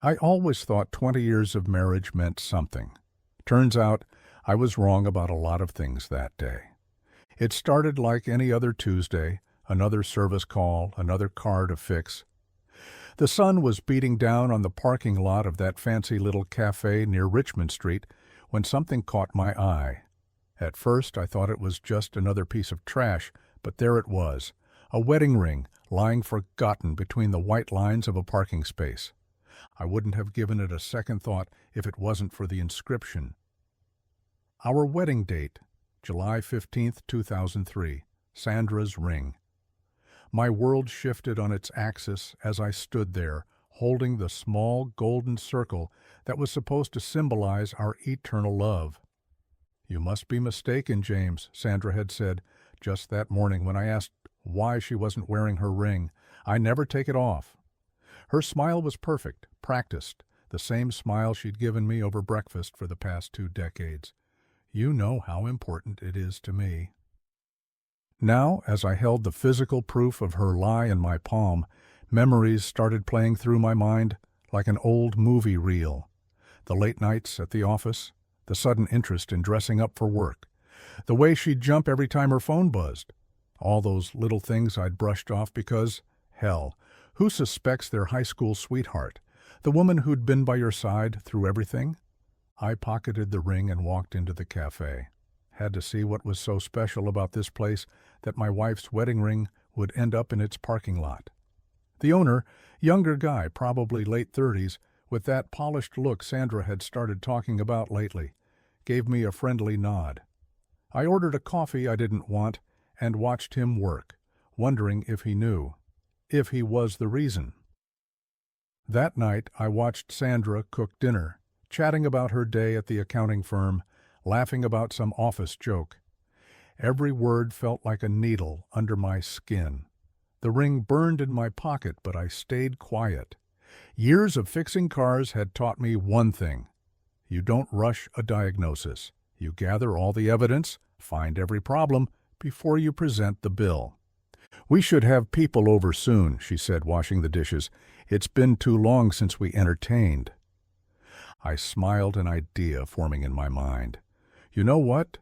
I always thought 20 years of marriage meant something. Turns out I was wrong about a lot of things that day. It started like any other Tuesday, another service call, another car to fix. The sun was beating down on the parking lot of that fancy little cafe near Richmond Street when something caught my eye. At first I thought it was just another piece of trash, but there it was, a wedding ring lying forgotten between the white lines of a parking space. I wouldn't have given it a second thought if it wasn't for the inscription. Our wedding date, July 15th, 2003, Sandra's ring. My world shifted on its axis as I stood there, holding the small golden circle that was supposed to symbolize our eternal love. "You must be mistaken, James," Sandra had said just that morning when I asked why she wasn't wearing her ring. "I never take it off." Her smile was perfect, practiced, the same smile she'd given me over breakfast for the past 2 decades. "You know how important it is to me." Now, as I held the physical proof of her lie in my palm, memories started playing through my mind like an old movie reel. The late nights at the office, the sudden interest in dressing up for work, the way she'd jump every time her phone buzzed, all those little things I'd brushed off because, hell, who suspects their high school sweetheart, the woman who'd been by your side through everything? I pocketed the ring and walked into the cafe. Had to see what was so special about this place that my wife's wedding ring would end up in its parking lot. The owner, younger guy, probably late 30s, with that polished look Sandra had started talking about lately, gave me a friendly nod. I ordered a coffee I didn't want and watched him work, wondering if he knew, if he was the reason. That night I watched Sandra cook dinner, chatting about her day at the accounting firm, laughing about some office joke. Every word felt like a needle under my skin. The ring burned in my pocket, but I stayed quiet. Years of fixing cars had taught me one thing. You don't rush a diagnosis. You gather all the evidence, find every problem, before you present the bill. "We should have people over soon," she said, washing the dishes. "It's been too long since we entertained." I smiled, an idea forming in my mind. "You know what?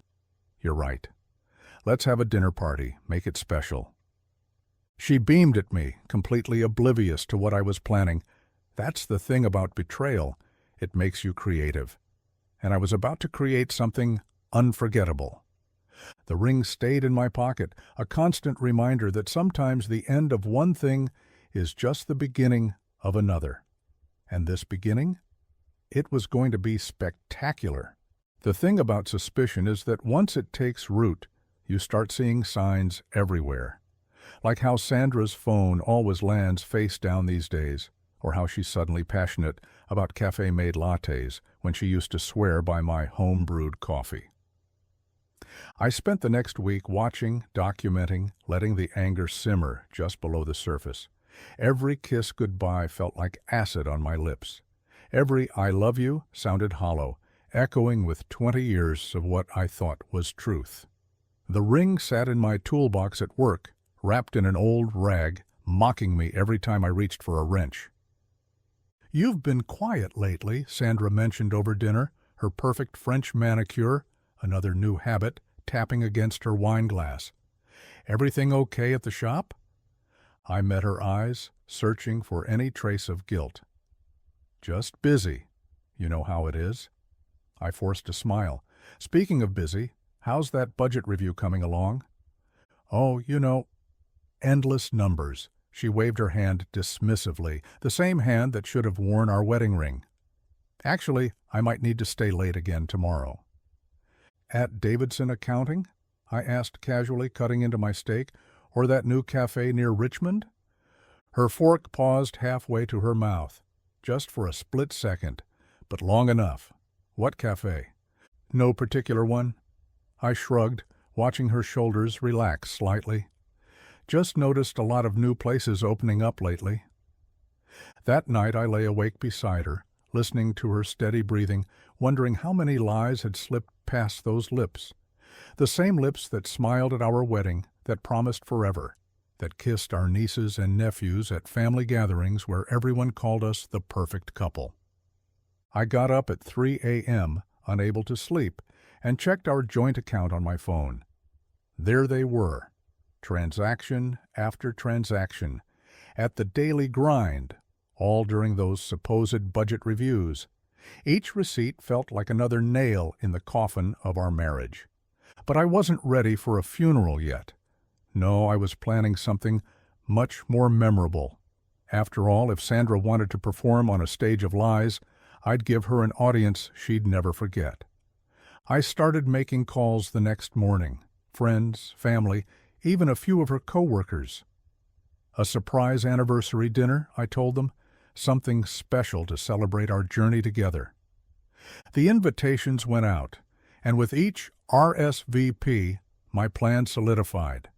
You're right. Let's have a dinner party, make it special." She beamed at me, completely oblivious to what I was planning. That's the thing about betrayal. It makes you creative. And I was about to create something unforgettable. The ring stayed in my pocket, a constant reminder that sometimes the end of one thing is just the beginning of another. And this beginning? It was going to be spectacular. The thing about suspicion is that once it takes root, you start seeing signs everywhere. Like how Sandra's phone always lands face down these days, or how she's suddenly passionate about cafe-made lattes when she used to swear by my home-brewed coffee. I spent the next week watching, documenting, letting the anger simmer just below the surface. Every kiss goodbye felt like acid on my lips. Every "I love you" sounded hollow, echoing with 20 years of what I thought was truth. The ring sat in my toolbox at work, wrapped in an old rag, mocking me every time I reached for a wrench. "You've been quiet lately," Sandra mentioned over dinner, her perfect French manicure, another new habit, tapping against her wine glass. "Everything okay at the shop?" I met her eyes, searching for any trace of guilt. "Just busy. You know how it is." I forced a smile. "Speaking of busy, how's that budget review coming along?" "Oh, endless numbers." She waved her hand dismissively, the same hand that should have worn our wedding ring. "Actually, I might need to stay late again tomorrow." "At Davidson Accounting?" I asked casually, cutting into my steak. "Or that new cafe near Richmond?" Her fork paused halfway to her mouth, just for a split second, but long enough. "What cafe?" "No particular one." I shrugged, watching her shoulders relax slightly. "Just noticed a lot of new places opening up lately." That night I lay awake beside her, listening to her steady breathing, wondering how many lies had slipped past those lips. The same lips that smiled at our wedding, that promised forever. that kissed our nieces and nephews at family gatherings where everyone called us the perfect couple. I got up at 3 a.m., unable to sleep, and checked our joint account on my phone. There they were, transaction after transaction, at the daily grind, all during those supposed budget reviews. Each receipt felt like another nail in the coffin of our marriage. But I wasn't ready for a funeral yet. No, I was planning something much more memorable. After all, if Sandra wanted to perform on a stage of lies, I'd give her an audience she'd never forget. I started making calls the next morning. Friends, family, even a few of her coworkers. A surprise anniversary dinner, I told them, something special to celebrate our journey together. The invitations went out, and with each RSVP, my plan solidified.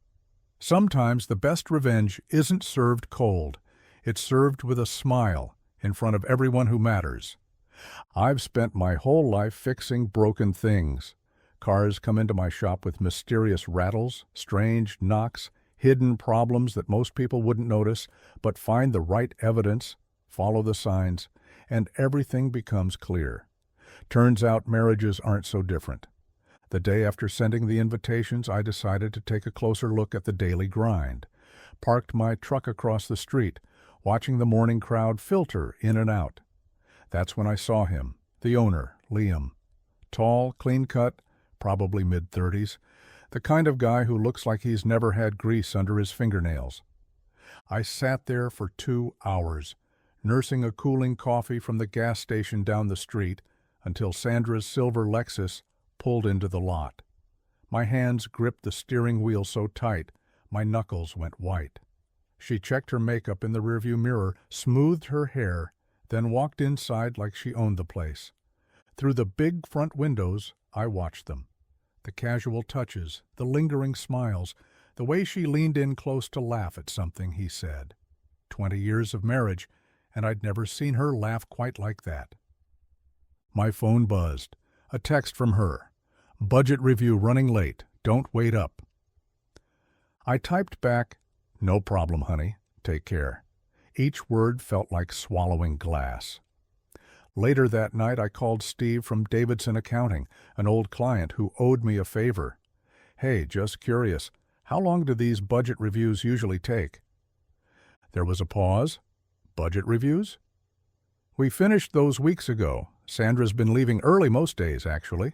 Sometimes the best revenge isn't served cold. It's served with a smile in front of everyone who matters. I've spent my whole life fixing broken things. Cars come into my shop with mysterious rattles, strange knocks, hidden problems that most people wouldn't notice, but find the right evidence, follow the signs, and everything becomes clear. Turns out marriages aren't so different. The day after sending the invitations, I decided to take a closer look at the daily grind. Parked my truck across the street, watching the morning crowd filter in and out. That's when I saw him, the owner, Liam. Tall, clean-cut, probably mid-30s, the kind of guy who looks like he's never had grease under his fingernails. I sat there for 2 hours, nursing a cooling coffee from the gas station down the street until Sandra's silver Lexus pulled into the lot. My hands gripped the steering wheel so tight, my knuckles went white. She checked her makeup in the rearview mirror, smoothed her hair, then walked inside like she owned the place. Through the big front windows, I watched them. The casual touches, the lingering smiles, the way she leaned in close to laugh at something he said. 20 years of marriage, and I'd never seen her laugh quite like that. My phone buzzed. A text from her. Budget review running late. Don't wait up. I typed back, "No problem, honey. Take care." Each word felt like swallowing glass. Later that night, I called Steve from Davidson Accounting, an old client who owed me a favor. "Hey, just curious, how long do these budget reviews usually take?" There was a pause. "Budget reviews?" "We finished those weeks ago. Sandra's been leaving early most days, actually."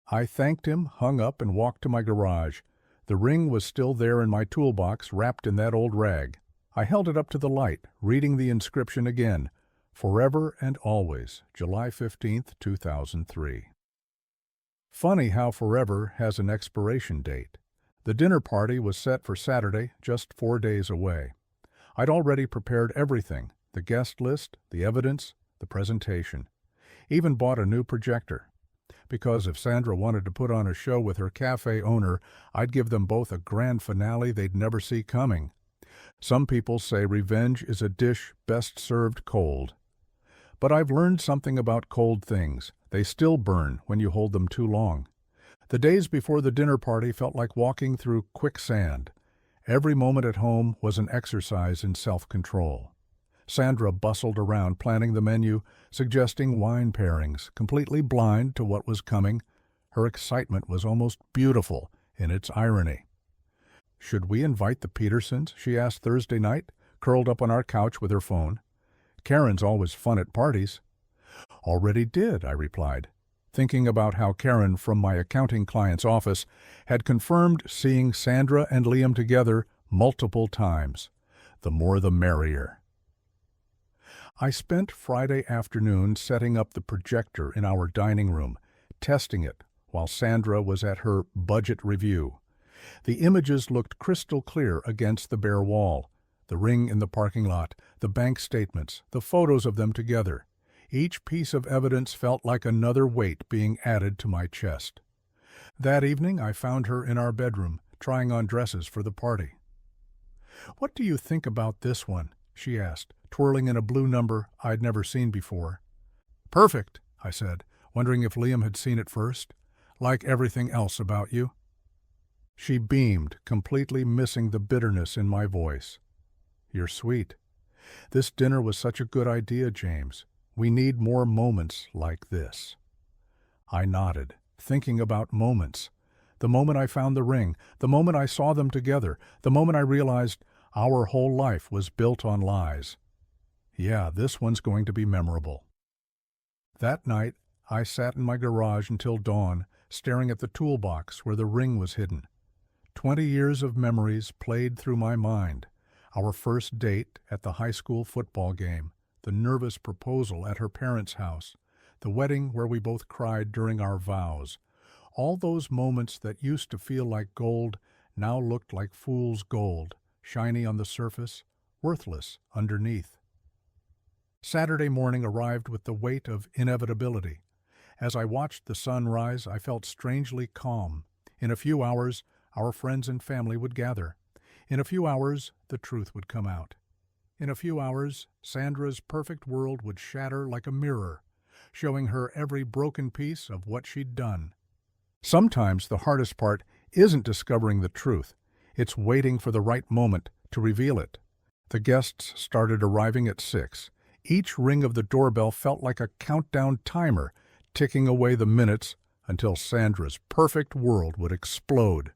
I thanked him, hung up, and walked to my garage. The ring was still there in my toolbox, wrapped in that old rag. I held it up to the light, reading the inscription again. Forever and always, July 15th, 2003. Funny how forever has an expiration date. The dinner party was set for Saturday, just 4 days away. I'd already prepared everything, the guest list, the evidence, the presentation. Even bought a new projector. Because if Sandra wanted to put on a show with her cafe owner, I'd give them both a grand finale they'd never see coming. Some people say revenge is a dish best served cold. But I've learned something about cold things. They still burn when you hold them too long. The days before the dinner party felt like walking through quicksand. Every moment at home was an exercise in self-control. Sandra bustled around planning the menu, suggesting wine pairings, completely blind to what was coming. Her excitement was almost beautiful in its irony. "Should we invite the Petersons?" she asked Thursday night, curled up on our couch with her phone. "Karen's always fun at parties." "Already did," I replied, thinking about how Karen from my accounting client's office had confirmed seeing Sandra and Liam together multiple times. The more the merrier. I spent Friday afternoon setting up the projector in our dining room, testing it while Sandra was at her budget review. The images looked crystal clear against the bare wall. The ring in the parking lot, the bank statements, the photos of them together. Each piece of evidence felt like another weight being added to my chest. That evening I found her in our bedroom, trying on dresses for the party. "What do you think about this one?" she asked, twirling in a blue number I'd never seen before. "Perfect," I said, wondering if Liam had seen it first. "Like everything else about you." She beamed, completely missing the bitterness in my voice. "You're sweet. This dinner was such a good idea, James. We need more moments like this." I nodded, thinking about moments. The moment I found the ring, the moment I saw them together, the moment I realized our whole life was built on lies. Yeah, this one's going to be memorable. That night, I sat in my garage until dawn, staring at the toolbox where the ring was hidden. 20 years of memories played through my mind. Our first date at the high school football game, the nervous proposal at her parents' house, the wedding where we both cried during our vows. All those moments that used to feel like gold now looked like fool's gold, shiny on the surface, worthless underneath. Saturday morning arrived with the weight of inevitability. As I watched the sun rise, I felt strangely calm. In a few hours, our friends and family would gather. In a few hours, the truth would come out. In a few hours, Sandra's perfect world would shatter like a mirror, showing her every broken piece of what she'd done. Sometimes the hardest part isn't discovering the truth. It's waiting for the right moment to reveal it. The guests started arriving at 6. Each ring of the doorbell felt like a countdown timer, ticking away the minutes until Sandra's perfect world would explode.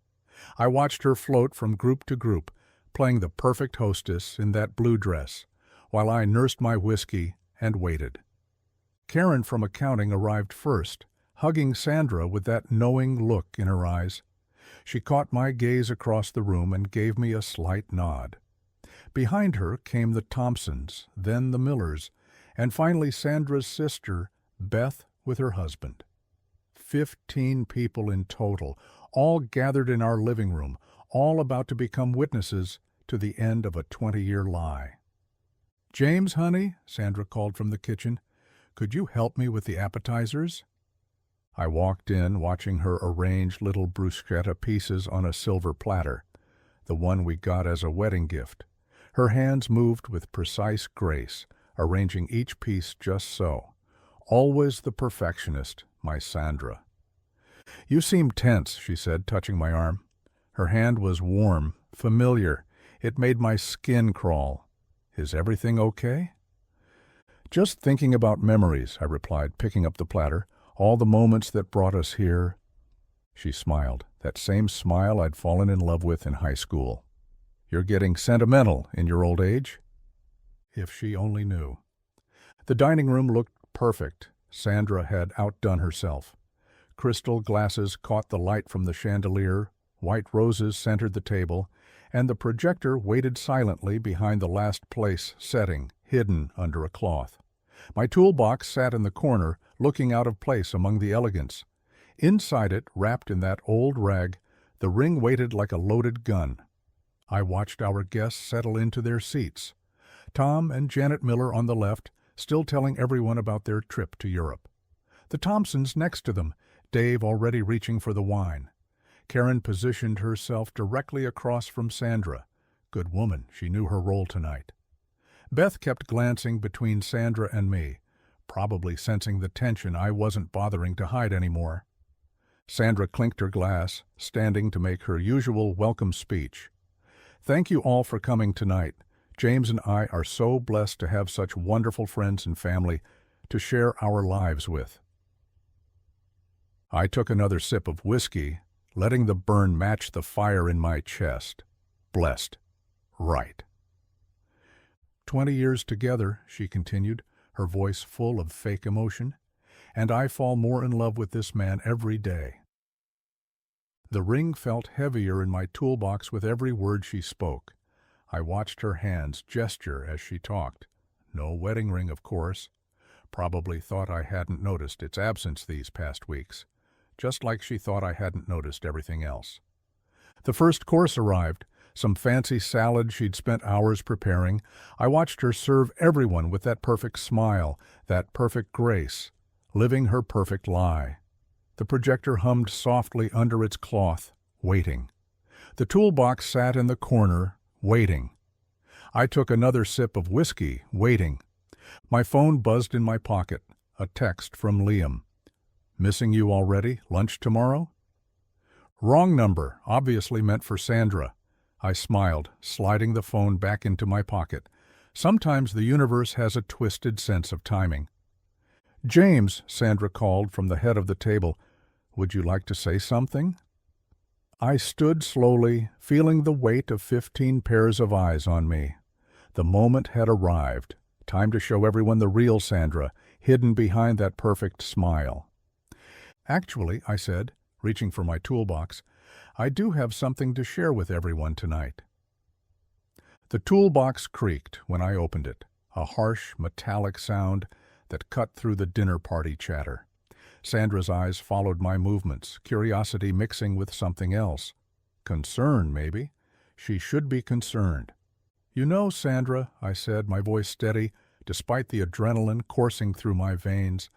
I watched her float from group to group, playing the perfect hostess in that blue dress, while I nursed my whiskey and waited. Karen from accounting arrived first, hugging Sandra with that knowing look in her eyes. She caught my gaze across the room and gave me a slight nod. Behind her came the Thompsons, then the Millers, and finally Sandra's sister, Beth, with her husband. 15 people in total, all gathered in our living room, all about to become witnesses to the end of a 20-year lie. "James, honey," Sandra called from the kitchen, "could you help me with the appetizers?" I walked in, watching her arrange little bruschetta pieces on a silver platter, the one we got as a wedding gift. Her hands moved with precise grace, arranging each piece just so. Always the perfectionist, my Sandra. "You seem tense," she said, touching my arm. Her hand was warm, familiar. It made my skin crawl. "Is everything okay?" "Just thinking about memories," I replied, picking up the platter. "All the moments that brought us here." She smiled, that same smile I'd fallen in love with in high school. "You're getting sentimental in your old age?" If she only knew. The dining room looked perfect. Sandra had outdone herself. Crystal glasses caught the light from the chandelier, white roses centered the table, and the projector waited silently behind the last place setting, hidden under a cloth. My toolbox sat in the corner, looking out of place among the elegance. Inside it, wrapped in that old rag, the ring waited like a loaded gun. I watched our guests settle into their seats. Tom and Janet Miller on the left, still telling everyone about their trip to Europe. The Thompsons next to them, Dave already reaching for the wine. Karen positioned herself directly across from Sandra. Good woman, she knew her role tonight. Beth kept glancing between Sandra and me, probably sensing the tension I wasn't bothering to hide anymore. Sandra clinked her glass, standing to make her usual welcome speech. "Thank you all for coming tonight. James and I are so blessed to have such wonderful friends and family to share our lives with." I took another sip of whiskey, letting the burn match the fire in my chest. Blessed. Right. 20 years together, she continued, her voice full of fake emotion, and I fall more in love with this man every day. The ring felt heavier in my toolbox with every word she spoke. I watched her hands gesture as she talked. No wedding ring, of course. Probably thought I hadn't noticed its absence these past weeks, just like she thought I hadn't noticed everything else. The first course arrived, some fancy salad she'd spent hours preparing. I watched her serve everyone with that perfect smile, that perfect grace, living her perfect lie. The projector hummed softly under its cloth, waiting. The toolbox sat in the corner, waiting. I took another sip of whiskey, waiting. My phone buzzed in my pocket, a text from Liam. "Missing you already? Lunch tomorrow?" Wrong number, obviously meant for Sandra. I smiled, sliding the phone back into my pocket. Sometimes the universe has a twisted sense of timing. James, Sandra called from the head of the table. Would you like to say something? I stood slowly, feeling the weight of 15 pairs of eyes on me. The moment had arrived. Time to show everyone the real Sandra, hidden behind that perfect smile. Actually, I said, reaching for my toolbox, I do have something to share with everyone tonight. The toolbox creaked when I opened it, a harsh, metallic sound that cut through the dinner party chatter. Sandra's eyes followed my movements, curiosity mixing with something else. Concern, maybe. She should be concerned. You know, Sandra, I said, my voice steady, despite the adrenaline coursing through my veins,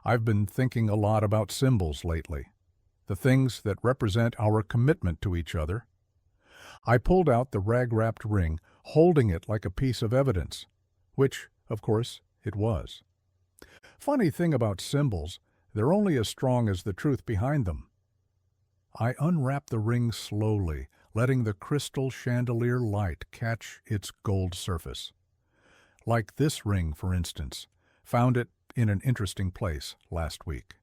I've been thinking a lot about symbols lately. The things that represent our commitment to each other. I pulled out the rag-wrapped ring, holding it like a piece of evidence, which, of course, it was. Funny thing about symbols, they're only as strong as the truth behind them. I unwrapped the ring slowly, letting the crystal chandelier light catch its gold surface. Like this ring, for instance, found it in an interesting place last week.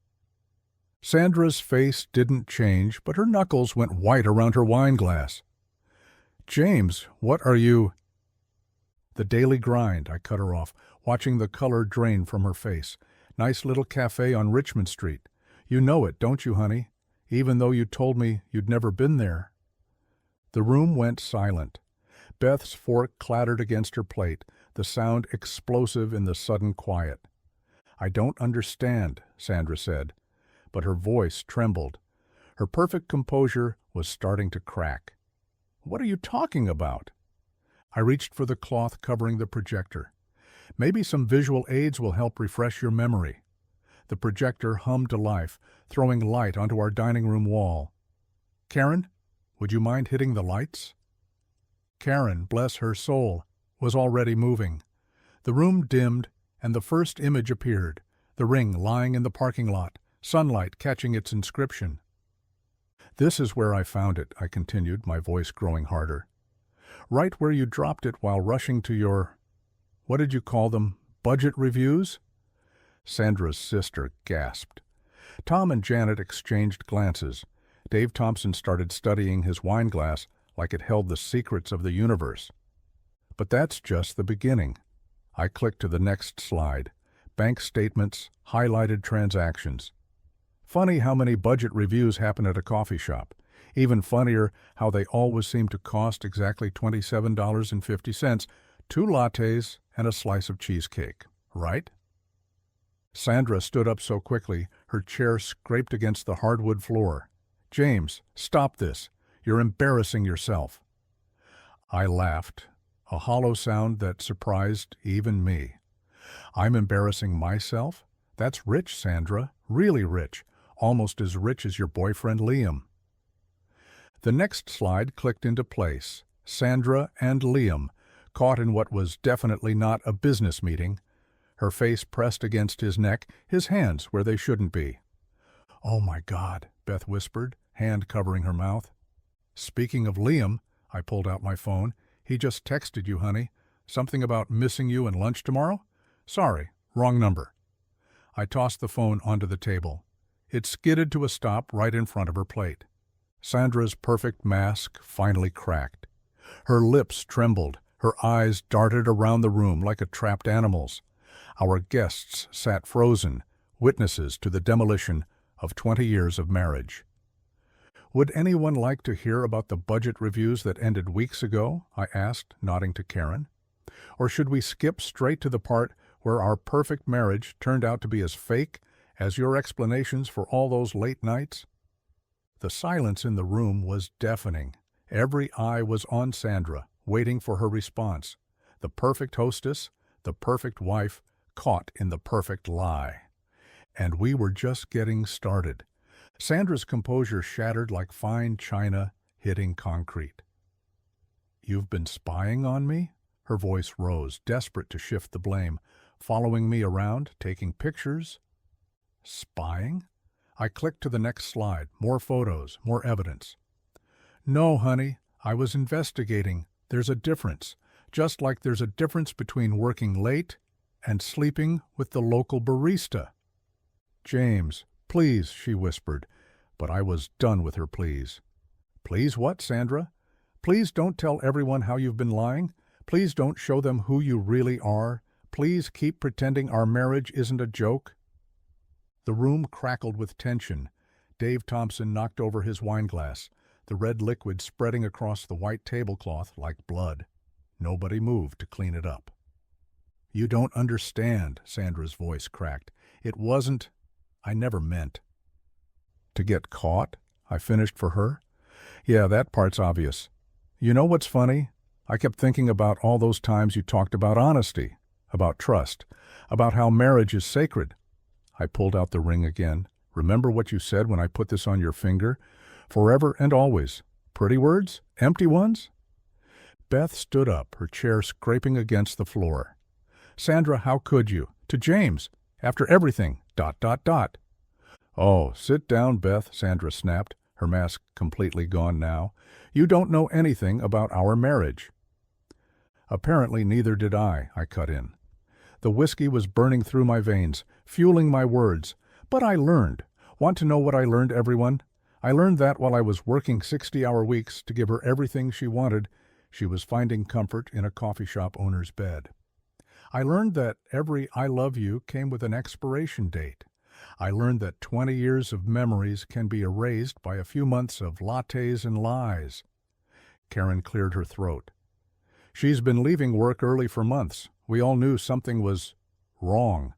Sandra's face didn't change, but her knuckles went white around her wine glass. James, what are you... The daily grind, I cut her off, watching the color drain from her face. Nice little cafe on Richmond Street. You know it, don't you, honey? Even though you told me you'd never been there. The room went silent. Beth's fork clattered against her plate, the sound explosive in the sudden quiet. I don't understand, Sandra said, but her voice trembled. Her perfect composure was starting to crack. What are you talking about? I reached for the cloth covering the projector. Maybe some visual aids will help refresh your memory. The projector hummed to life, throwing light onto our dining room wall. Karen, would you mind hitting the lights? Karen, bless her soul, was already moving. The room dimmed, and the first image appeared, the ring lying in the parking lot, sunlight catching its inscription. This is where I found it, I continued, my voice growing harder. Right where you dropped it while rushing to your, what did you call them, budget reviews? Sandra's sister gasped. Tom and Janet exchanged glances. Dave Thompson started studying his wine glass like it held the secrets of the universe. But that's just the beginning. I clicked to the next slide. Bank statements, highlighted transactions. Funny how many budget reviews happen at a coffee shop. Even funnier how they always seem to cost exactly $27.50, 2 lattes and a slice of cheesecake, right? Sandra stood up so quickly, her chair scraped against the hardwood floor. James, stop this. You're embarrassing yourself. I laughed, a hollow sound that surprised even me. I'm embarrassing myself? That's rich, Sandra, really rich, almost as rich as your boyfriend Liam. The next slide clicked into place. Sandra and Liam, caught in what was definitely not a business meeting, her face pressed against his neck, his hands where they shouldn't be. Oh my God, Beth whispered, hand covering her mouth. Speaking of Liam, I pulled out my phone. He just texted you, honey. Something about missing you and lunch tomorrow? Sorry, wrong number. I tossed the phone onto the table. It skidded to a stop right in front of her plate. Sandra's perfect mask finally cracked. Her lips trembled, her eyes darted around the room like a trapped animal's. Our guests sat frozen, witnesses to the demolition of 20 years of marriage. Would anyone like to hear about the budget reviews that ended weeks ago? I asked, nodding to Karen. Or should we skip straight to the part where our perfect marriage turned out to be as fake as your explanations for all those late nights? The silence in the room was deafening. Every eye was on Sandra, waiting for her response. The perfect hostess, the perfect wife, caught in the perfect lie. And we were just getting started. Sandra's composure shattered like fine china hitting concrete. You've been spying on me? Her voice rose, desperate to shift the blame. Following me around, taking pictures? Spying? I clicked to the next slide. More photos, more evidence. No, honey, I was investigating. There's a difference. Just like there's a difference between working late and sleeping with the local barista. James, please, she whispered, but I was done with her pleas. Please what, Sandra? Please don't tell everyone how you've been lying. Please don't show them who you really are. Please keep pretending our marriage isn't a joke. The room crackled with tension. Dave Thompson knocked over his wineglass, the red liquid spreading across the white tablecloth like blood. Nobody moved to clean it up. You don't understand, Sandra's voice cracked. It wasn't. I never meant. To get caught? I finished for her. Yeah, that part's obvious. You know what's funny? I kept thinking about all those times you talked about honesty, about trust, about how marriage is sacred. I pulled out the ring again. Remember what you said when I put this on your finger? Forever and always. Pretty words? Empty ones? Beth stood up, her chair scraping against the floor. Sandra, how could you? To James. After everything. ... Oh, sit down, Beth, Sandra snapped, her mask completely gone now. You don't know anything about our marriage. Apparently neither did I cut in. The whiskey was burning through my veins, fueling my words. But I learned. Want to know what I learned, everyone? I learned that while I was working 60-hour weeks to give her everything she wanted, she was finding comfort in a coffee shop owner's bed. I learned that every I love you came with an expiration date. I learned that 20 years of memories can be erased by a few months of lattes and lies. Karen cleared her throat. She's been leaving work early for months. We all knew something was wrong.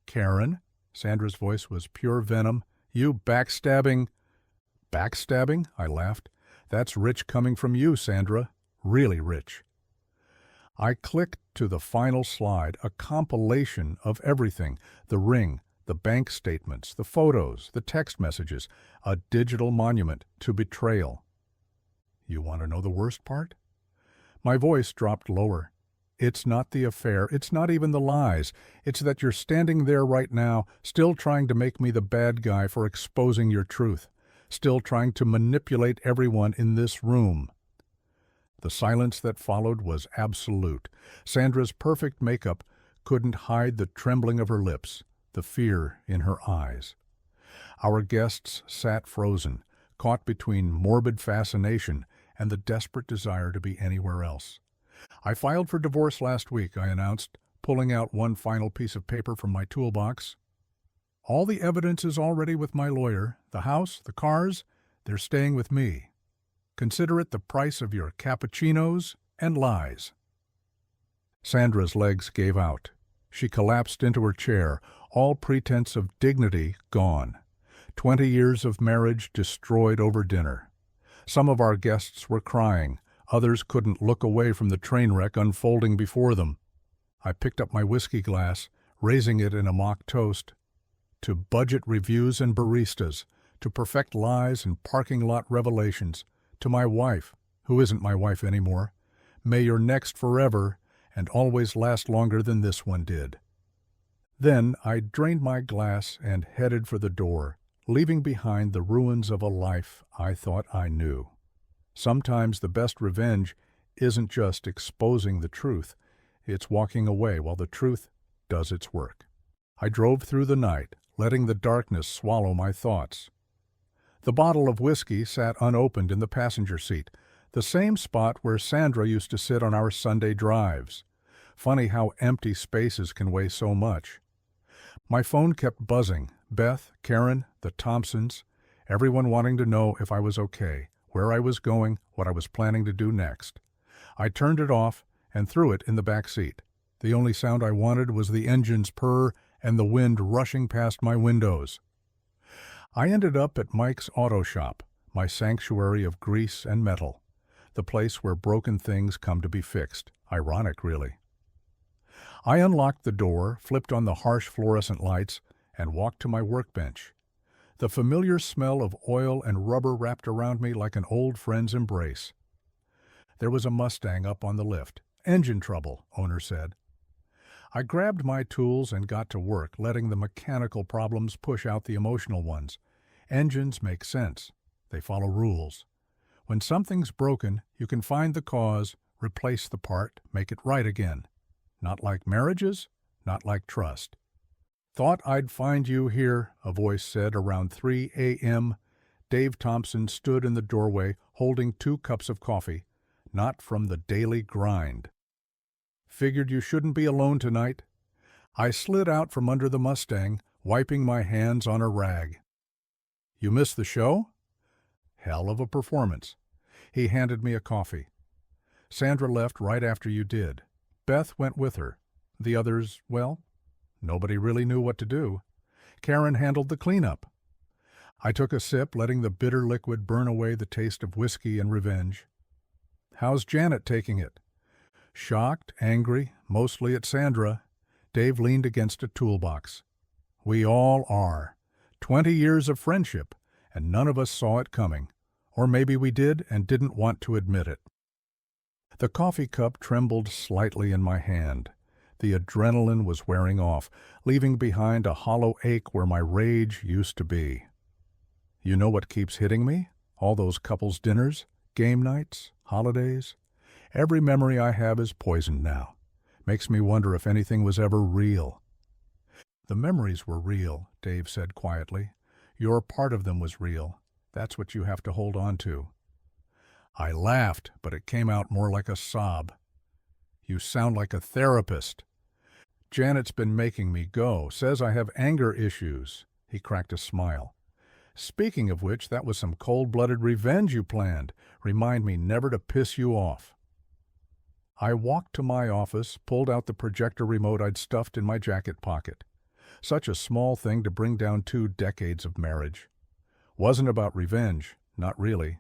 Karen? Sandra's voice was pure venom. You backstabbing. Backstabbing? I laughed. That's rich coming from you, Sandra. Really rich. I clicked to the final slide, a compilation of everything. The ring, the bank statements, the photos, the text messages, a digital monument to betrayal. You want to know the worst part? My voice dropped lower. It's not the affair, it's not even the lies. It's that you're standing there right now, still trying to make me the bad guy for exposing your truth, still trying to manipulate everyone in this room. The silence that followed was absolute. Sandra's perfect makeup couldn't hide the trembling of her lips, the fear in her eyes. Our guests sat frozen, caught between morbid fascination and the desperate desire to be anywhere else. I filed for divorce last week, I announced, pulling out one final piece of paper from my toolbox. All the evidence is already with my lawyer. The house, the cars, they're staying with me. Consider it the price of your cappuccinos and lies. Sandra's legs gave out. She collapsed into her chair, all pretense of dignity gone. 20 years of marriage destroyed over dinner. Some of our guests were crying. Others couldn't look away from the train wreck unfolding before them. I picked up my whiskey glass, raising it in a mock toast. To budget reviews and baristas, to perfect lies and parking lot revelations, to my wife, who isn't my wife anymore. May your next forever and always last longer than this one did. Then I drained my glass and headed for the door, leaving behind the ruins of a life I thought I knew. Sometimes the best revenge isn't just exposing the truth, it's walking away while the truth does its work. I drove through the night, letting the darkness swallow my thoughts. The bottle of whiskey sat unopened in the passenger seat, the same spot where Sandra used to sit on our Sunday drives. Funny how empty spaces can weigh so much. My phone kept buzzing. Beth, Karen, the Thompsons, everyone wanting to know if I was okay, where I was going, what I was planning to do next. I turned it off and threw it in the back seat. The only sound I wanted was the engine's purr and the wind rushing past my windows. I ended up at Mike's Auto Shop, my sanctuary of grease and metal, the place where broken things come to be fixed. Ironic, really. I unlocked the door, flipped on the harsh fluorescent lights, and walked to my workbench. The familiar smell of oil and rubber wrapped around me like an old friend's embrace. There was a Mustang up on the lift. Engine trouble, owner said. I grabbed my tools and got to work, letting the mechanical problems push out the emotional ones. Engines make sense. They follow rules. When something's broken, you can find the cause, replace the part, make it right again. Not like marriages, not like trust. "Thought I'd find you here," a voice said around 3 a.m. Dave Thompson stood in the doorway holding 2 cups of coffee. "Not from the daily grind." "Figured you shouldn't be alone tonight." I slid out from under the Mustang, wiping my hands on a rag. "You missed the show?" "Hell of a performance." He handed me a coffee. "Sandra left right after you did. Beth went with her. The others, well, nobody really knew what to do. Karen handled the cleanup." I took a sip, letting the bitter liquid burn away the taste of whiskey and revenge. "How's Janet taking it?" "Shocked, angry, mostly at Sandra." Dave leaned against a toolbox. "We all are. 20 years of friendship, and none of us saw it coming. Or maybe we did and didn't want to admit it." The coffee cup trembled slightly in my hand. The adrenaline was wearing off, leaving behind a hollow ache where my rage used to be. You know what keeps hitting me? All those couples' dinners, game nights, holidays. Every memory I have is poisoned now. Makes me wonder if anything was ever real. "The memories were real," Dave said quietly. "Your part of them was real. That's what you have to hold on to." I laughed, but it came out more like a sob. "You sound like a therapist." "Janet's been making me go. Says I have anger issues." He cracked a smile. "Speaking of which, that was some cold-blooded revenge you planned. Remind me never to piss you off." I walked to my office, pulled out the projector remote I'd stuffed in my jacket pocket. Such a small thing to bring down 2 decades of marriage. Wasn't about revenge, not really.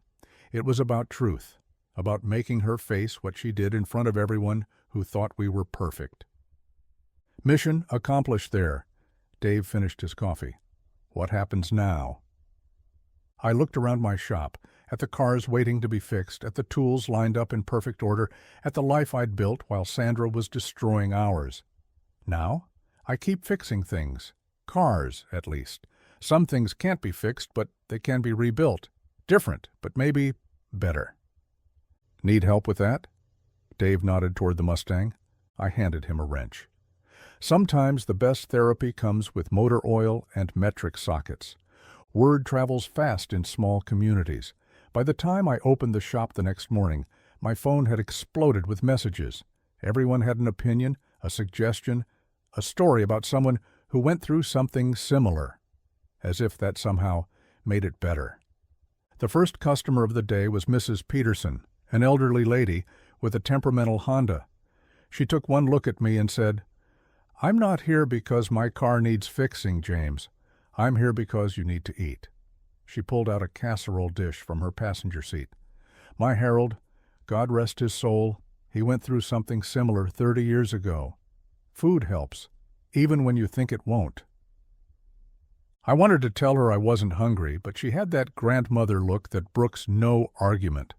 It was about truth, about making her face what she did in front of everyone who thought we were perfect. "Mission accomplished there." Dave finished his coffee. "What happens now?" I looked around my shop, at the cars waiting to be fixed, at the tools lined up in perfect order, at the life I'd built while Sandra was destroying ours. Now, I keep fixing things. Cars, at least. Some things can't be fixed, but they can be rebuilt. Different, but maybe better. "Need help with that?" Dave nodded toward the Mustang. I handed him a wrench. Sometimes the best therapy comes with motor oil and metric sockets. Word travels fast in small communities. By the time I opened the shop the next morning, my phone had exploded with messages. Everyone had an opinion, a suggestion, a story about someone who went through something similar, as if that somehow made it better. The first customer of the day was Mrs. Peterson, an elderly lady with a temperamental Honda. She took one look at me and said, "I'm not here because my car needs fixing, James. I'm here because you need to eat." She pulled out a casserole dish from her passenger seat. "My Harold, God rest his soul, he went through something similar 30 years ago. Food helps, even when you think it won't." I wanted to tell her I wasn't hungry, but she had that grandmother look that brooks no argument.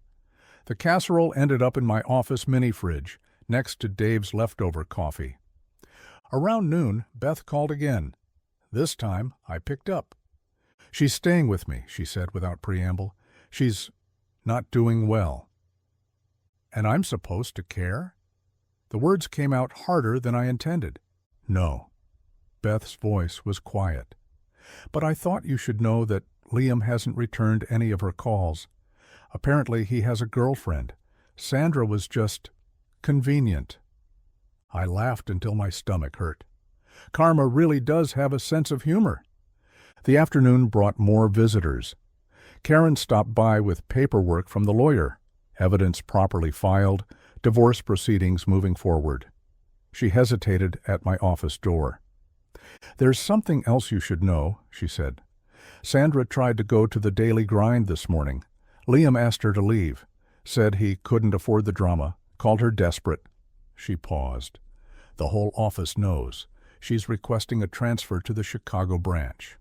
The casserole ended up in my office mini-fridge, next to Dave's leftover coffee. Around noon, Beth called again. This time, I picked up. "She's staying with me," she said without preamble. "She's not doing well." And I'm supposed to care? The words came out harder than I intended. "No." Beth's voice was quiet. "But I thought you should know that Liam hasn't returned any of her calls. Apparently he has a girlfriend. Sandra was just convenient." I laughed until my stomach hurt. Karma really does have a sense of humor. The afternoon brought more visitors. Karen stopped by with paperwork from the lawyer, evidence properly filed, divorce proceedings moving forward. She hesitated at my office door. "There's something else you should know," she said. "Sandra tried to go to the daily grind this morning. Liam asked her to leave, said he couldn't afford the drama, called her desperate." She paused. "The whole office knows. She's requesting a transfer to the Chicago branch."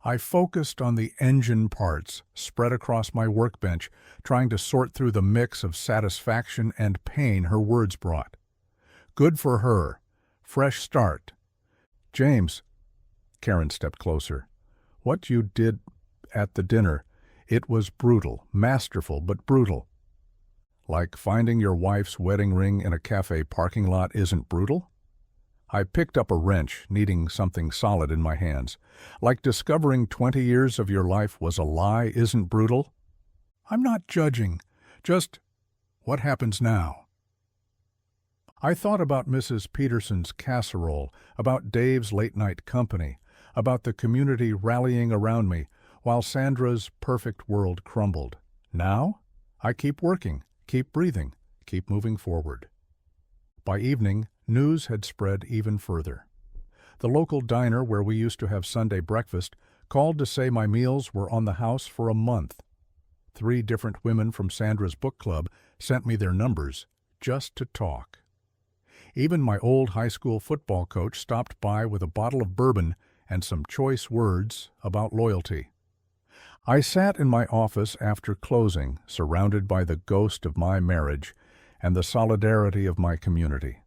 I focused on the engine parts spread across my workbench, trying to sort through the mix of satisfaction and pain her words brought. Good for her. Fresh start. James, Karen stepped closer. What you did at the dinner, it was brutal, masterful, but brutal. Like finding your wife's wedding ring in a cafe parking lot isn't brutal? I picked up a wrench, needing something solid in my hands. Like discovering 20 years of your life was a lie isn't brutal? I'm not judging. Just, what happens now? I thought about Mrs. Peterson's casserole, about Dave's late-night company, about the community rallying around me, while Sandra's perfect world crumbled. Now, I keep working, keep breathing, keep moving forward. By evening, news had spread even further. The local diner where we used to have Sunday breakfast called to say my meals were on the house for a month. 3 different women from Sandra's book club sent me their numbers just to talk. Even my old high school football coach stopped by with a bottle of bourbon and some choice words about loyalty. I sat in my office after closing, surrounded by the ghost of my marriage and the solidarity of my community.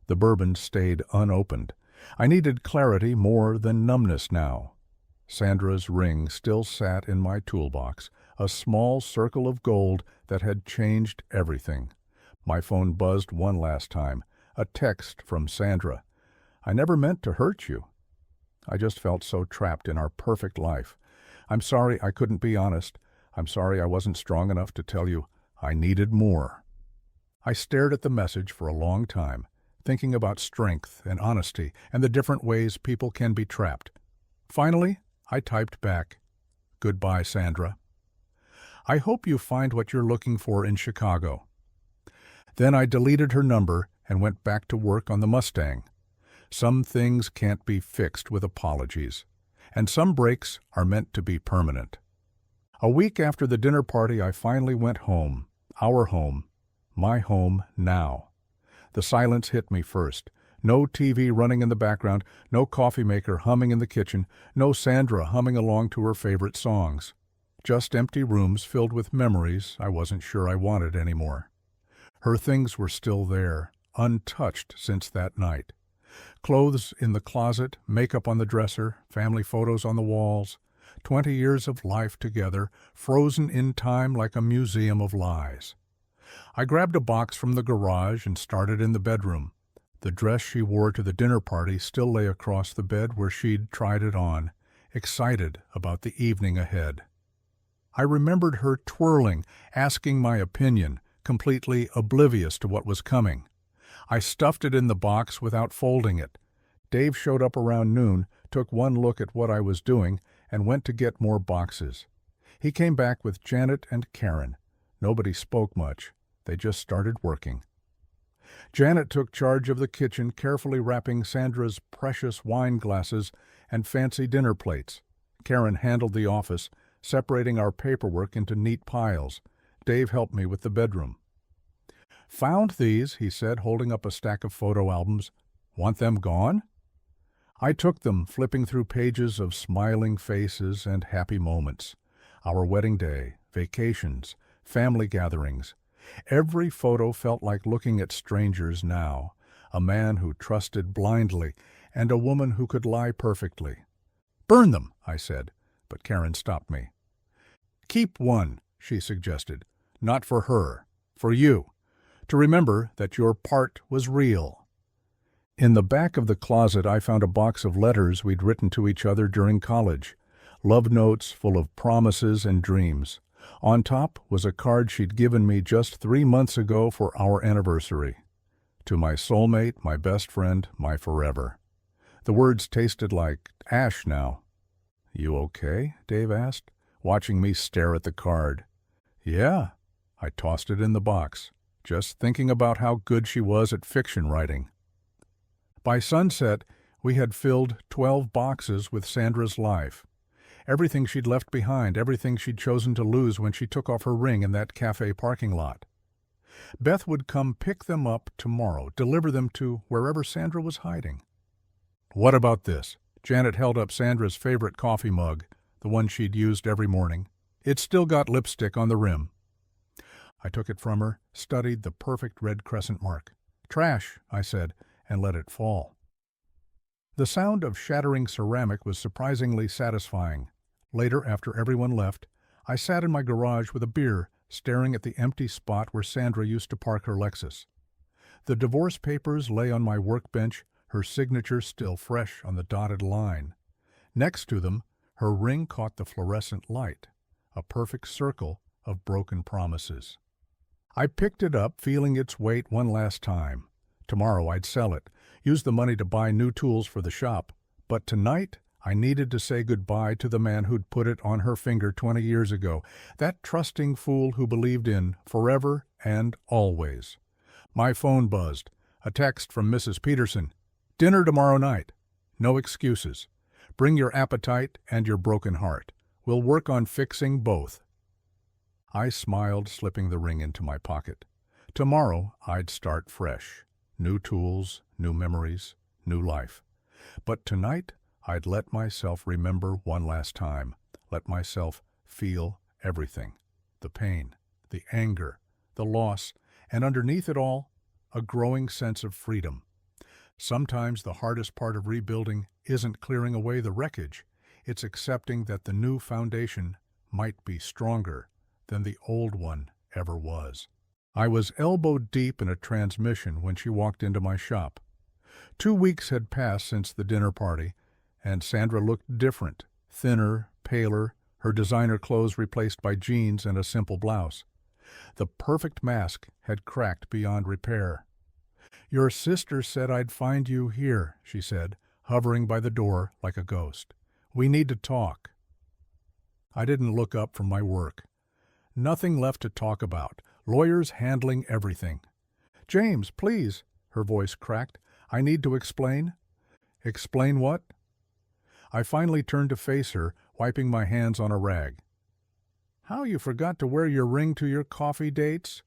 The bourbon stayed unopened. I needed clarity more than numbness now. Sandra's ring still sat in my toolbox, a small circle of gold that had changed everything. My phone buzzed one last time, a text from Sandra. I never meant to hurt you. I just felt so trapped in our perfect life. I'm sorry I couldn't be honest. I'm sorry I wasn't strong enough to tell you I needed more. I stared at the message for a long time, thinking about strength and honesty and the different ways people can be trapped. Finally, I typed back, "Goodbye, Sandra. I hope you find what you're looking for in Chicago." Then I deleted her number and went back to work on the Mustang. Some things can't be fixed with apologies, and some breaks are meant to be permanent. A week after the dinner party, I finally went home, our home, my home now. The silence hit me first. No TV running in the background, no coffee maker humming in the kitchen, no Sandra humming along to her favorite songs. Just empty rooms filled with memories I wasn't sure I wanted anymore. Her things were still there, untouched since that night. Clothes in the closet, makeup on the dresser, family photos on the walls. 20 years of life together, frozen in time like a museum of lies. I grabbed a box from the garage and started in the bedroom. The dress she wore to the dinner party still lay across the bed where she'd tried it on, excited about the evening ahead. I remembered her twirling, asking my opinion, completely oblivious to what was coming. I stuffed it in the box without folding it. Dave showed up around noon, took one look at what I was doing, and went to get more boxes. He came back with Janet and Karen. Nobody spoke much. They just started working. Janet took charge of the kitchen, carefully wrapping Sandra's precious wine glasses and fancy dinner plates. Karen handled the office, separating our paperwork into neat piles. Dave helped me with the bedroom. "Found these," he said, holding up a stack of photo albums. "Want them gone?" I took them, flipping through pages of smiling faces and happy moments. Our wedding day, vacations, family gatherings. Every photo felt like looking at strangers now, a man who trusted blindly and a woman who could lie perfectly. "Burn them," I said, but Karen stopped me. "Keep one," she suggested. "Not for her, for you, to remember that your part was real." In the back of the closet, I found a box of letters we'd written to each other during college, love notes full of promises and dreams. On top was a card she'd given me just 3 months ago for our anniversary. "To my soulmate, my best friend, my forever." The words tasted like ash now. "You okay?" Dave asked, watching me stare at the card. "Yeah." I tossed it in the box, just thinking about how good she was at fiction writing. By sunset, we had filled 12 boxes with Sandra's life. Everything she'd left behind, everything she'd chosen to lose when she took off her ring in that cafe parking lot. Beth would come pick them up tomorrow, deliver them to wherever Sandra was hiding. "What about this?" Janet held up Sandra's favorite coffee mug, the one she'd used every morning. It's still got lipstick on the rim. I took it from her, studied the perfect red crescent mark. "Trash," I said, and let it fall. The sound of shattering ceramic was surprisingly satisfying. Later, after everyone left, I sat in my garage with a beer, staring at the empty spot where Sandra used to park her Lexus. The divorce papers lay on my workbench, her signature still fresh on the dotted line. Next to them, her ring caught the fluorescent light, a perfect circle of broken promises. I picked it up, feeling its weight one last time. Tomorrow I'd sell it, use the money to buy new tools for the shop. But tonight, I needed to say goodbye to the man who'd put it on her finger 20 years ago, that trusting fool who believed in forever and always. My phone buzzed. A text from Mrs. Peterson. "Dinner tomorrow night. No excuses. Bring your appetite and your broken heart. We'll work on fixing both." I smiled, slipping the ring into my pocket. Tomorrow, I'd start fresh. New tools, new memories, new life. But tonight, I'd let myself remember one last time. Let myself feel everything. The pain, the anger, the loss, and underneath it all, a growing sense of freedom. Sometimes the hardest part of rebuilding isn't clearing away the wreckage. It's accepting that the new foundation might be stronger than the old one ever was. I was elbow deep in a transmission when she walked into my shop. 2 weeks had passed since the dinner party, and Sandra looked different, thinner, paler, her designer clothes replaced by jeans and a simple blouse. The perfect mask had cracked beyond repair. "Your sister said I'd find you here," she said, hovering by the door like a ghost. "We need to talk." I didn't look up from my work. Nothing left to talk about. Lawyers handling everything. "James, please," her voice cracked. "I need to explain." "Explain what?" I finally turned to face her, wiping my hands on a rag. "How you forgot to wear your ring to your coffee dates?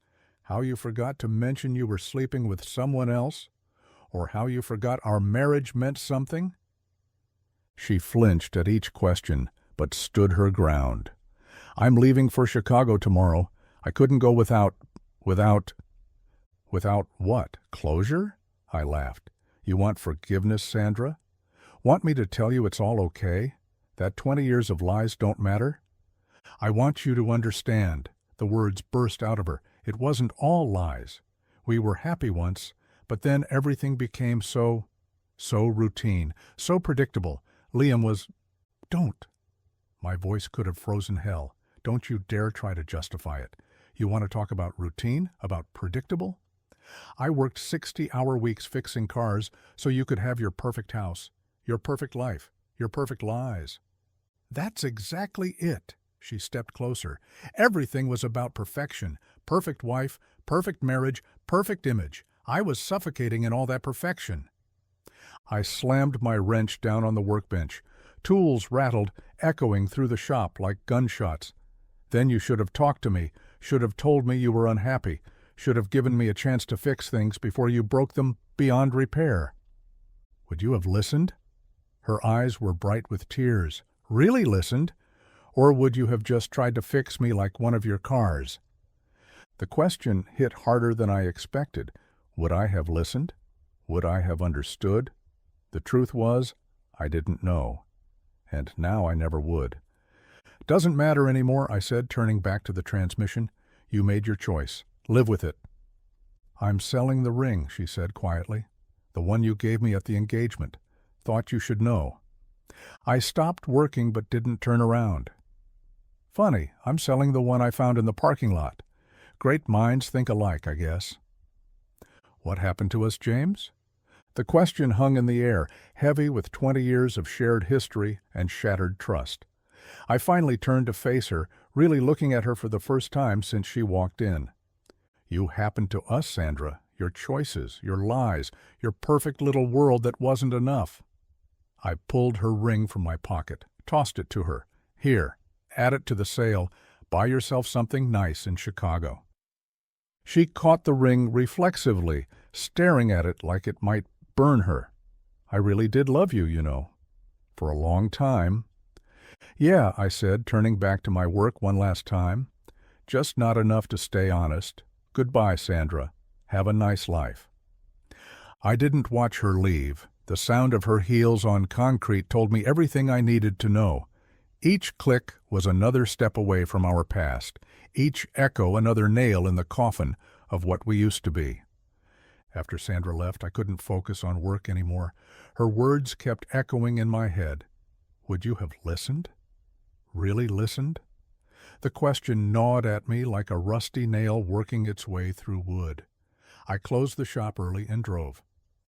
How you forgot to mention you were sleeping with someone else? Or how you forgot our marriage meant something?" She flinched at each question, but stood her ground. "I'm leaving for Chicago tomorrow. I couldn't go without what? Closure?" I laughed. "You want forgiveness, Sandra? Want me to tell you it's all okay? That 20 years of lies don't matter? I want you to understand." The words burst out of her. "It wasn't all lies. We were happy once, but then everything became so routine, so predictable. Liam was—" "Don't." My voice could have frozen hell. "Don't you dare try to justify it. You want to talk about routine? About predictable? I worked 60-hour weeks fixing cars so you could have your perfect house, your perfect life, your perfect lies." "That's exactly it." She stepped closer. "Everything was about perfection. Perfect wife, perfect marriage, perfect image. I was suffocating in all that perfection." I slammed my wrench down on the workbench. Tools rattled, echoing through the shop like gunshots. "Then you should have talked to me, should have told me you were unhappy, should have given me a chance to fix things before you broke them beyond repair." "Would you have listened?" Her eyes were bright with tears. "Really listened? Or would you have just tried to fix me like one of your cars?" The question hit harder than I expected. Would I have listened? Would I have understood? The truth was, I didn't know. And now I never would. "Doesn't matter anymore," I said, turning back to the transmission. "You made your choice. Live with it." "I'm selling the ring," she said quietly. "The one you gave me at the engagement. Thought you should know." I stopped working but didn't turn around. "Funny, I'm selling the one I found in the parking lot. Great minds think alike, I guess." "What happened to us, James?" The question hung in the air, heavy with 20 years of shared history and shattered trust. I finally turned to face her, really looking at her for the first time since she walked in. "You happened to us, Sandra. Your choices, your lies, your perfect little world that wasn't enough." I pulled her ring from my pocket, tossed it to her. "Here, add it to the sale. Buy yourself something nice in Chicago." She caught the ring reflexively, staring at it like it might burn her. "I really did love you, you know. For a long time." "Yeah," I said, turning back to my work one last time. "Just not enough to stay honest. Goodbye, Sandra. Have a nice life." I didn't watch her leave. The sound of her heels on concrete told me everything I needed to know. Each click was another step away from our past, each echo another nail in the coffin of what we used to be. After Sandra left, I couldn't focus on work anymore. Her words kept echoing in my head. Would you have listened? Really listened? The question gnawed at me like a rusty nail working its way through wood. I closed the shop early and drove.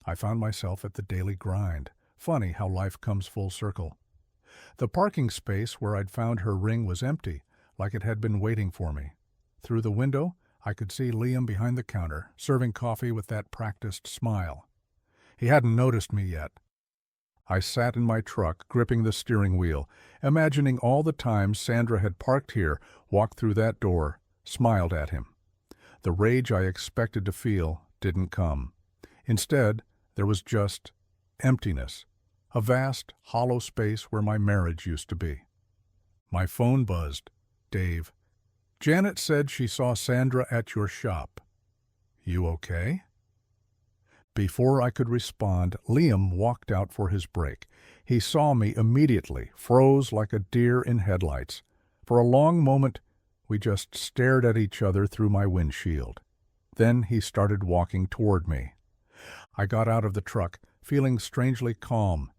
I found myself at the daily grind. Funny how life comes full circle. The parking space where I'd found her ring was empty, like it had been waiting for me. Through the window, I could see Liam behind the counter, serving coffee with that practiced smile. He hadn't noticed me yet. I sat in my truck, gripping the steering wheel, imagining all the times Sandra had parked here, walked through that door, smiled at him. The rage I expected to feel didn't come. Instead, there was just emptiness, a vast, hollow space where my marriage used to be. My phone buzzed. Dave. Janet said she saw Sandra at your shop. You okay? Before I could respond, Liam walked out for his break. He saw me immediately, froze like a deer in headlights. For a long moment, we just stared at each other through my windshield. Then he started walking toward me. I got out of the truck, feeling strangely calm.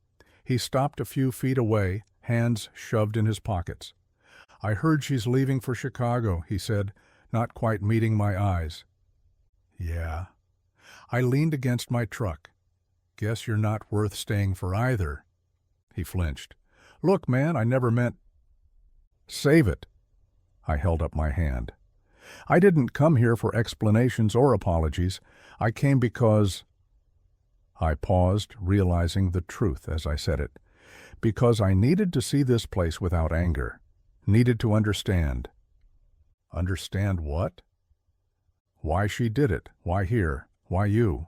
He stopped a few feet away, hands shoved in his pockets. I heard she's leaving for Chicago, he said, not quite meeting my eyes. Yeah. I leaned against my truck. Guess you're not worth staying for either. He flinched. Look, man, I never meant... Save it. I held up my hand. I didn't come here for explanations or apologies. I came because... I paused, realizing the truth as I said it. Because I needed to see this place without anger. Needed to understand. Understand what? Why she did it. Why here. Why you?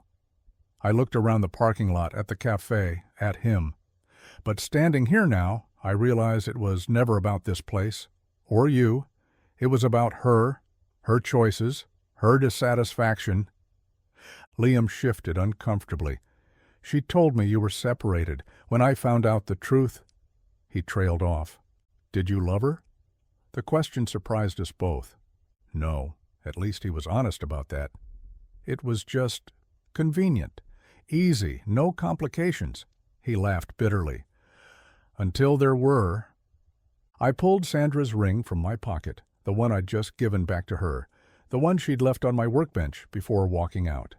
I looked around the parking lot, at the cafe, at him. But standing here now, I realized it was never about this place. Or you. It was about her, her choices, her dissatisfaction. Liam shifted uncomfortably. She told me you were separated. When I found out the truth... He trailed off. Did you love her? The question surprised us both. No, at least he was honest about that. It was just convenient, easy, no complications. He laughed bitterly. Until there were. I pulled Sandra's ring from my pocket, the one I'd just given back to her, the one she'd left on my workbench before walking out.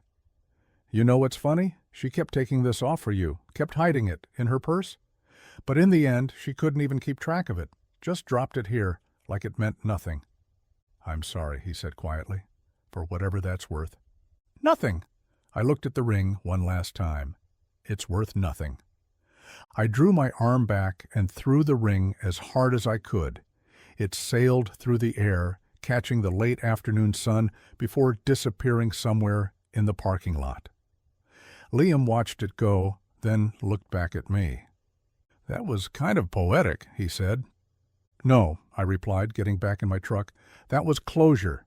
You know what's funny? She kept taking this off for you, kept hiding it in her purse. But in the end, she couldn't even keep track of it, just dropped it here like it meant nothing. I'm sorry, he said quietly, for whatever that's worth. Nothing! I looked at the ring one last time. It's worth nothing. I drew my arm back and threw the ring as hard as I could. It sailed through the air, catching the late afternoon sun before disappearing somewhere in the parking lot. Liam watched it go, then looked back at me. That was kind of poetic, he said. No, I replied, getting back in my truck. That was closure.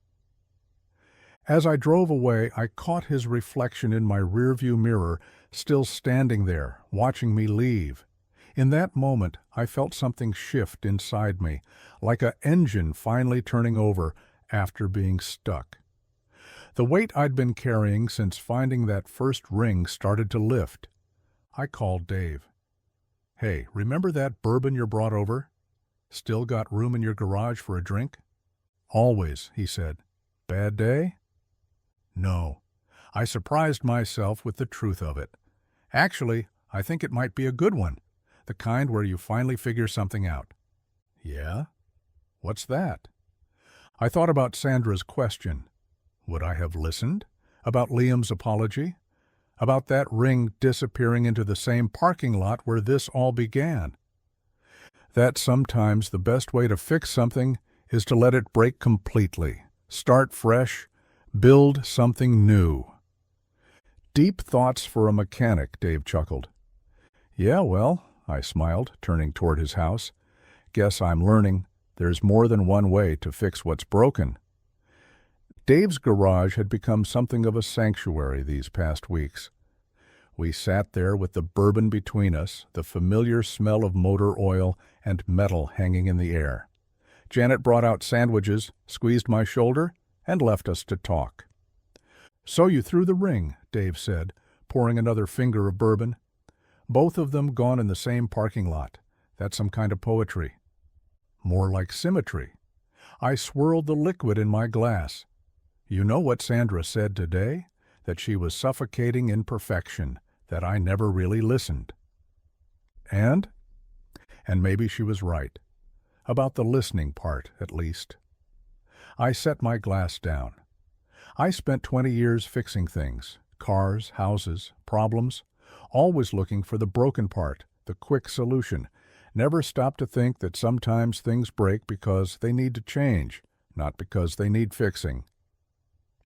As I drove away, I caught his reflection in my rearview mirror, still standing there, watching me leave. In that moment, I felt something shift inside me, like an engine finally turning over after being stuck. The weight I'd been carrying since finding that first ring started to lift. I called Dave. Hey, remember that bourbon you brought over? Still got room in your garage for a drink? Always, he said. Bad day? No. I surprised myself with the truth of it. Actually, I think it might be a good one. The kind where you finally figure something out. Yeah? What's that? I thought about Sandra's question. Would I have listened? About Liam's apology? About that ring disappearing into the same parking lot where this all began? That sometimes the best way to fix something is to let it break completely, start fresh, build something new. Deep thoughts for a mechanic, Dave chuckled. Yeah, well, I smiled, turning toward his house. Guess I'm learning there's more than one way to fix what's broken. Dave's garage had become something of a sanctuary these past weeks. We sat there with the bourbon between us, the familiar smell of motor oil and metal hanging in the air. Janet brought out sandwiches, squeezed my shoulder, and left us to talk. "So you threw the ring," Dave said, pouring another finger of bourbon. "Both of them gone in the same parking lot. That's some kind of poetry." "More like symmetry." I swirled the liquid in my glass. "You know what Sandra said today? That she was suffocating in perfection, that I never really listened." And maybe she was right. About the listening part, at least. I set my glass down. I spent 20 years fixing things, cars, houses, problems, always looking for the broken part, the quick solution. Never stopped to think that sometimes things break because they need to change, not because they need fixing.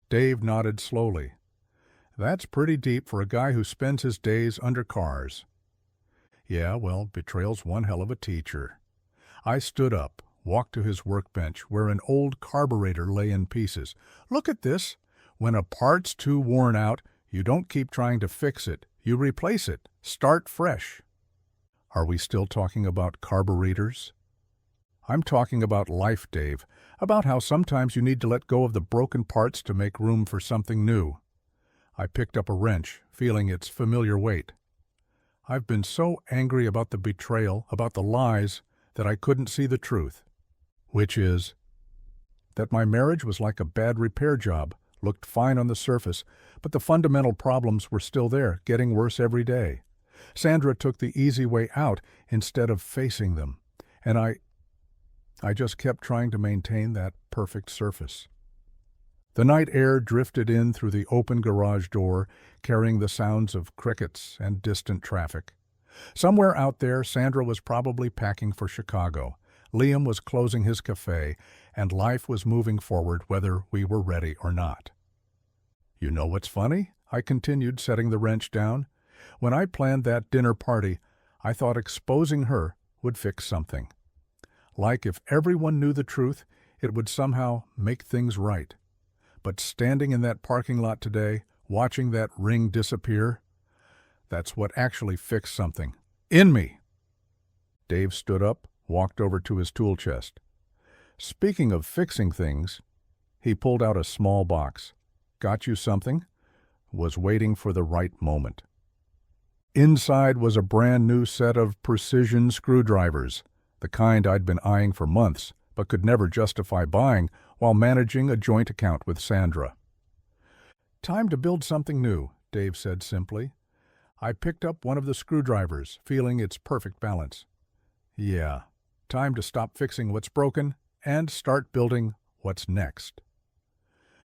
Dave nodded slowly. "That's pretty deep for a guy who spends his days under cars." "Yeah, well, betrayal's one hell of a teacher." I stood up, walked to his workbench where an old carburetor lay in pieces. "Look at this. When a part's too worn out, you don't keep trying to fix it. You replace it. Start fresh." Are we still talking about carburetors? I'm talking about life, Dave, about how sometimes you need to let go of the broken parts to make room for something new. I picked up a wrench, feeling its familiar weight. I've been so angry about the betrayal, about the lies, that I couldn't see the truth. Which is that my marriage was like a bad repair job, looked fine on the surface, but the fundamental problems were still there, getting worse every day. Sandra took the easy way out instead of facing them, and I just kept trying to maintain that perfect surface. The night air drifted in through the open garage door, carrying the sounds of crickets and distant traffic. Somewhere out there, Sandra was probably packing for Chicago. Liam was closing his cafe, and life was moving forward whether we were ready or not. "You know what's funny?" I continued, setting the wrench down. "When I planned that dinner party, I thought exposing her would fix something. Like if everyone knew the truth, it would somehow make things right. But standing in that parking lot today, watching that ring disappear, that's what actually fixed something. In me!" Dave stood up, walked over to his tool chest. "Speaking of fixing things," he pulled out a small box. "Got you something?" Was waiting for the right moment. Inside was a brand new set of precision screwdrivers, the kind I'd been eyeing for months, but could never justify buying while managing a joint account with Sandra. "Time to build something new," Dave said simply. I picked up one of the screwdrivers, feeling its perfect balance. Yeah, time to stop fixing what's broken and start building what's next.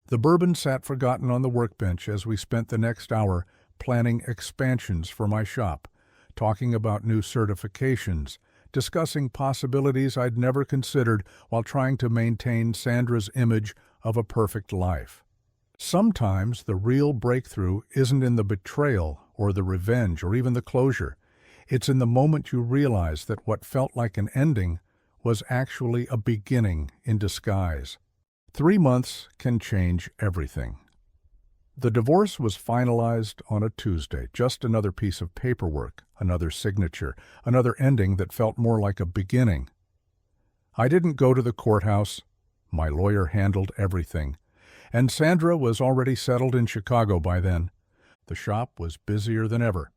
The bourbon sat forgotten on the workbench as we spent the next hour planning expansions for my shop, talking about new certifications, discussing possibilities I'd never considered while trying to maintain Sandra's image of a perfect life. Sometimes the real breakthrough isn't in the betrayal or the revenge or even the closure. It's in the moment you realize that what felt like an ending was actually a beginning in disguise. 3 months can change everything. The divorce was finalized on a Tuesday, just another piece of paperwork, another signature, another ending that felt more like a beginning. I didn't go to the courthouse. My lawyer handled everything. And Sandra was already settled in Chicago by then. The shop was busier than ever.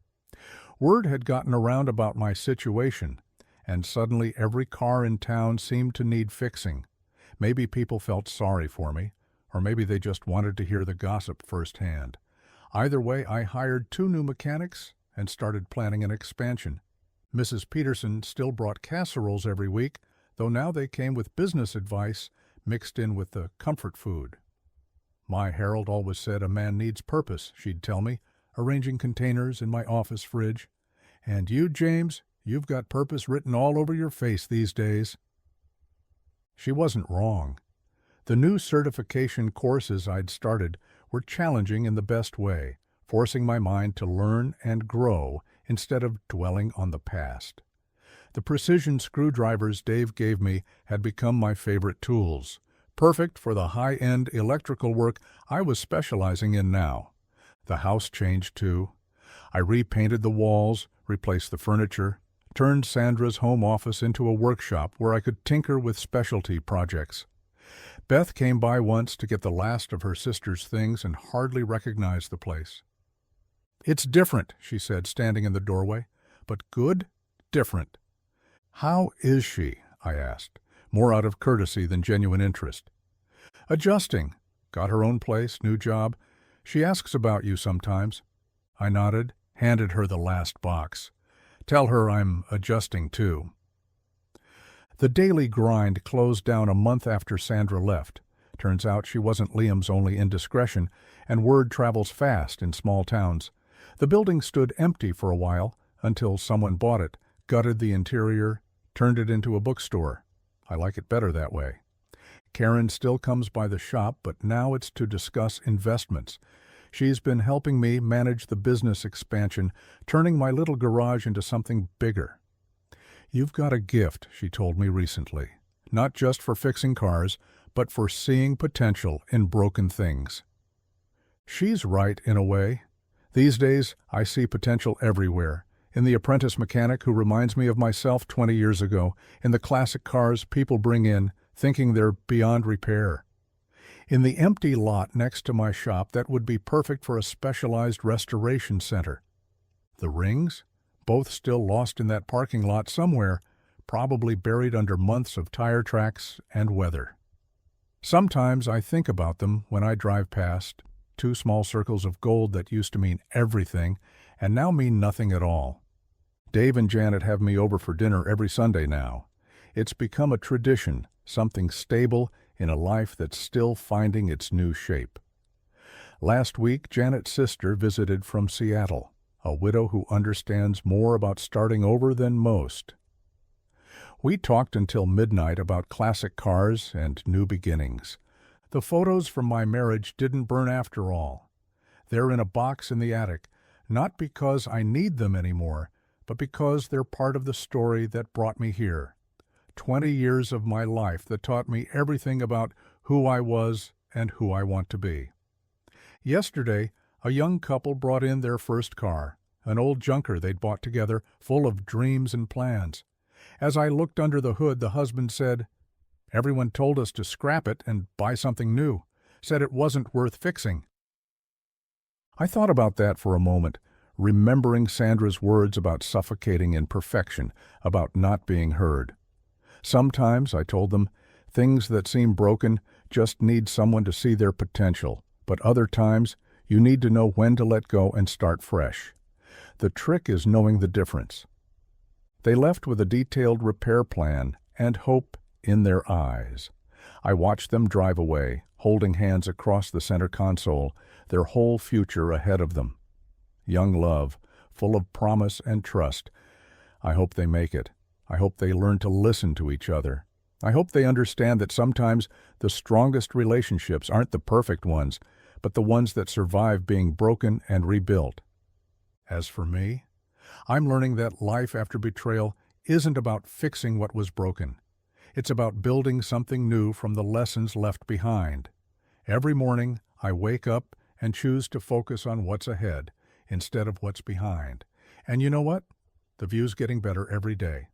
Word had gotten around about my situation, and suddenly every car in town seemed to need fixing. Maybe people felt sorry for me, or maybe they just wanted to hear the gossip firsthand. Either way, I hired 2 new mechanics and started planning an expansion. Mrs. Peterson still brought casseroles every week, though now they came with business advice mixed in with the comfort food. My Harold always said a man needs purpose, she'd tell me, arranging containers in my office fridge. And you, James, you've got purpose written all over your face these days. She wasn't wrong. The new certification courses I'd started were challenging in the best way, forcing my mind to learn and grow instead of dwelling on the past. The precision screwdrivers Dave gave me had become my favorite tools, perfect for the high-end electrical work I was specializing in now. The house changed too. I repainted the walls, replaced the furniture, turned Sandra's home office into a workshop where I could tinker with specialty projects. Beth came by once to get the last of her sister's things and hardly recognized the place. "It's different," she said, standing in the doorway. "But good, different." "How is she?" I asked, more out of courtesy than genuine interest. "Adjusting. Got her own place, new job. She asks about you sometimes." I nodded, handed her the last box. "Tell her I'm adjusting too." The daily grind closed down a month after Sandra left. Turns out she wasn't Liam's only indiscretion, and word travels fast in small towns. The building stood empty for a while until someone bought it, gutted the interior, turned it into a bookstore. I like it better that way. Karen still comes by the shop, but now it's to discuss investments. She's been helping me manage the business expansion, turning my little garage into something bigger. "You've got a gift," she told me recently, "not just for fixing cars, but for seeing potential in broken things." She's right in a way. These days, I see potential everywhere. In the apprentice mechanic who reminds me of myself 20 years ago, in the classic cars people bring in, thinking they're beyond repair. In the empty lot next to my shop that would be perfect for a specialized restoration center. The rings? Both still lost in that parking lot somewhere, probably buried under months of tire tracks and weather. Sometimes I think about them when I drive past, two small circles of gold that used to mean everything and now mean nothing at all. Dave and Janet have me over for dinner every Sunday now. It's become a tradition, something stable in a life that's still finding its new shape. Last week, Janet's sister visited from Seattle, a widow who understands more about starting over than most. We talked until midnight about classic cars and new beginnings. The photos from my marriage didn't burn after all. They're in a box in the attic, not because I need them anymore, but because they're part of the story that brought me here. 20 years of my life that taught me everything about who I was and who I want to be. Yesterday, a young couple brought in their first car, an old junker they'd bought together, full of dreams and plans. As I looked under the hood, the husband said, "Everyone told us to scrap it and buy something new, said it wasn't worth fixing." I thought about that for a moment, remembering Sandra's words about suffocating in perfection, about not being heard. Sometimes, I told them, things that seem broken just need someone to see their potential, but other times you need to know when to let go and start fresh. The trick is knowing the difference. They left with a detailed repair plan and hope in their eyes. I watched them drive away, holding hands across the center console, their whole future ahead of them. Young love, full of promise and trust. I hope they make it. I hope they learn to listen to each other. I hope they understand that sometimes the strongest relationships aren't the perfect ones, but the ones that survive being broken and rebuilt. As for me, I'm learning that life after betrayal isn't about fixing what was broken. It's about building something new from the lessons left behind. Every morning, I wake up and choose to focus on what's ahead instead of what's behind. And you know what? The view's getting better every day.